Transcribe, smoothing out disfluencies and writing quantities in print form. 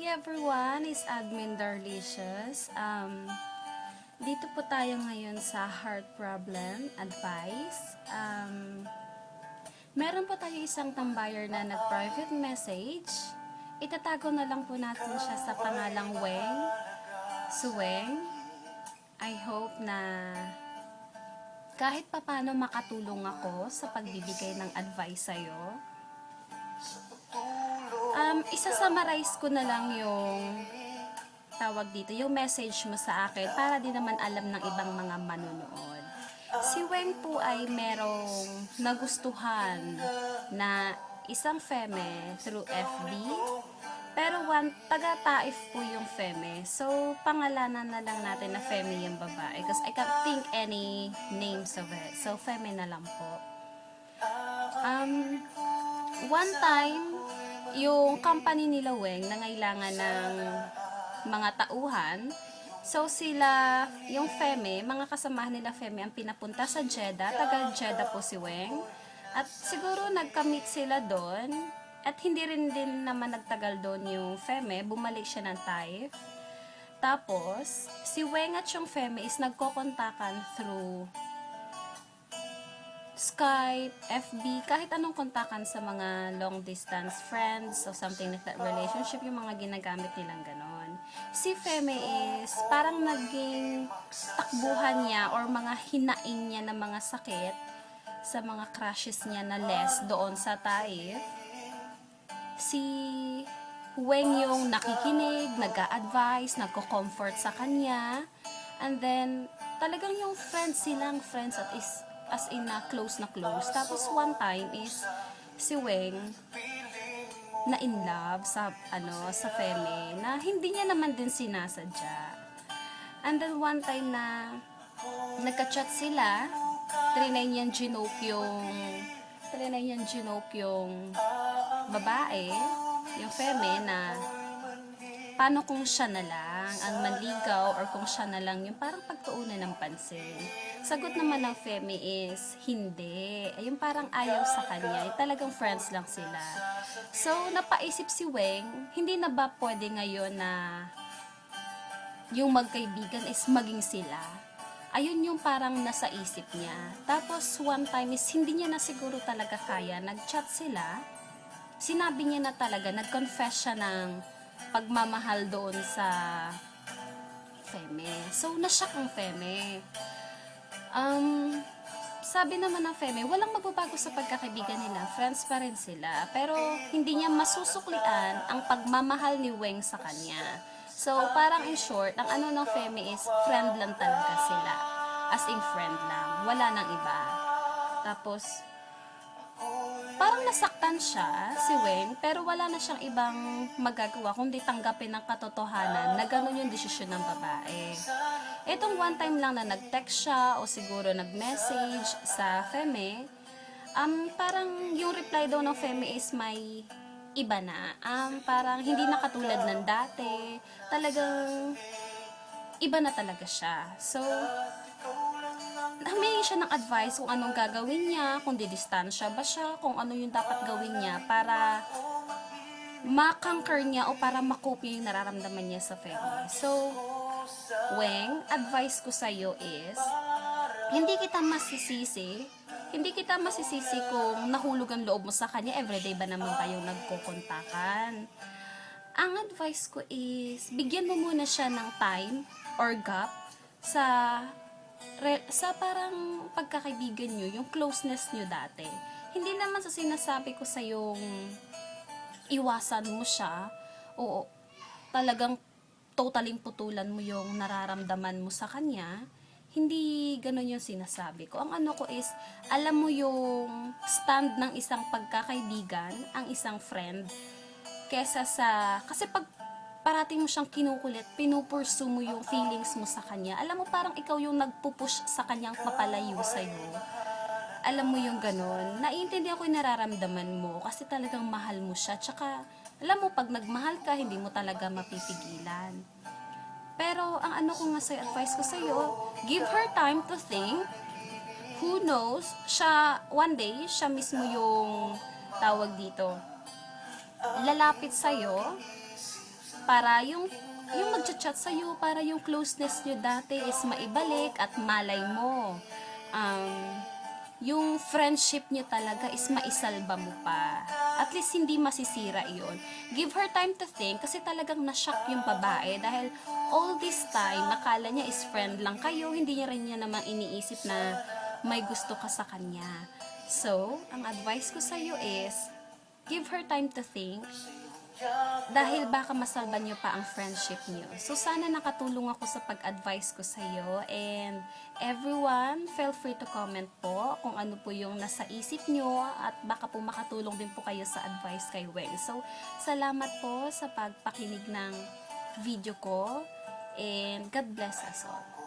everyone, it's Admin Darlicious. Dito po tayo ngayon sa heart problem advice. Meron po tayo isang tambayer na nag-private message. Itatago na lang po natin siya sa pangalang Weng. Suweng. I hope na kahit papano makatulong ako sa pagbibigay ng advice sa'yo. Isa-summarize ko na lang yung tawag dito, yung message mo sa akin para din naman alam ng ibang mga manonood. Si Weng po ay merong nagustuhan na isang feme through FB, pero taga-Taif po yung feme. So, pangalanan na lang natin na feme yung babae because I can't think any names of it. So, feme na lang po. One time, yung company nila Weng nangailangan ng mga tauhan. So sila, yung Feme, mga kasamahan nila Feme ang pinapunta sa Jeddah. Taga Jeddah po si Weng. At siguro nagka-meet sila doon. At hindi rin din naman nagtagal doon yung Feme. Bumalik siya ng Taif. Tapos, si Weng at yung Feme is nagkokontakan through Skype, FB, kahit anong kontakan sa mga long distance friends o something like that relationship, yung mga ginagamit nilang ganon. Si Feme is parang naging takbuhan niya or mga hinaing niya ng mga sakit sa mga crushes niya na less doon sa Taif. Si Weng yung nakikinig, nag-a-advise, nagko-comfort sa kanya, and then talagang yung friends silang friends at is as in na close. Tapos one time is si Weng na in love sa Feme na hindi niya naman din sinasadya. And then one time na nagka-chat sila, trinay niyang ginoke yung babae, yung Feme, na paano kung siya na lang ang manligaw or kung siya na lang yung parang pagtuunan ng pansin. Sagot naman ng Feme is hindi. Yung parang ayaw sa kanya. Talagang friends lang sila. So, napaisip si Weng, hindi na ba pwede ngayon na yung magkaibigan is maging sila? Ayun yung parang nasa isip niya. Tapos, one time is hindi niya na siguro talaga kaya. Nag-chat sila. Sinabi niya na talaga, nag-confess siya ng pagmamahal doon sa Feme. So, nashock ang Feme. Sabi naman ng Feme, walang magbabago sa pagkakaibigan nila. Friends pa rin sila. Pero, hindi niya masusuklian ang pagmamahal ni Weng sa kanya. So, parang in short, ang ano ng Feme is friend lang talaga sila. As in friend lang. Wala nang iba. Tapos, parang nasaktan siya, si Weng, pero wala na siyang ibang magagawa kundi tanggapin ng katotohanan na ganun yung desisyon ng babae. Itong one time lang na nag-text siya o siguro nag-message sa Feme, parang yung reply daw ng Feme is may iba na. Parang hindi na katulad ng dati. Talagang iba na talaga siya. So, humingi siya ng advice kung anong gagawin niya, kung didistansya ba siya, kung ano yung dapat gawin niya para makonquer niya o para makope yung nararamdaman niya sa Feme. So, Weng, advice ko sa'yo is, hindi kita masisisi kung nahulog ang loob mo sa kanya, everyday ba naman kayong nagkukontakan. Ang advice ko is, bigyan mo muna siya ng time or gap sa parang pagkakaibigan nyo, yung closeness nyo dati. Hindi naman sa sinasabi ko sa yung iwasan mo siya o talagang totaling putulan mo yung nararamdaman mo sa kanya. Hindi ganun yung sinasabi ko. Ang ano ko is, alam mo yung stand ng isang pagkakaibigan, ang isang friend, kesa sa, kasi pag parating mo siyang kinukulit, pinupursu mo yung feelings mo sa kanya. Alam mo, parang ikaw yung nagpupush sa kanyang papalayo sa'yo. Alam mo yung ganon. Naiintindihan ko yung nararamdaman mo kasi talagang mahal mo siya. Tsaka, alam mo, pag nagmahal ka, hindi mo talaga mapipigilan. Pero, ang ano ko nga sa'yo, advice ko sa'yo, give her time to think. Who knows, one day, siya mismo yung tawag dito, lalapit sa'yo, para yung magchat-chat sa'yo, para yung closeness nyo dati is maibalik at malay mo. Yung friendship nyo talaga is maisalba mo pa. At least hindi masisira yon. Give her time to think kasi talagang na-shock yung babae dahil all this time, nakala niya is friend lang kayo, hindi niya rin niya namang iniisip na may gusto ka sa kanya. So, ang advice ko sa'yo is, give her time to think dahil baka masalba niyo pa ang friendship niyo. So, sana nakatulong ako sa pag-advise ko sa iyo. And everyone, feel free to comment po kung ano po yung nasa isip niyo at baka po makatulong din po kayo sa advice kay Weng. So, salamat po sa pagpakinig ng video ko and God bless us all.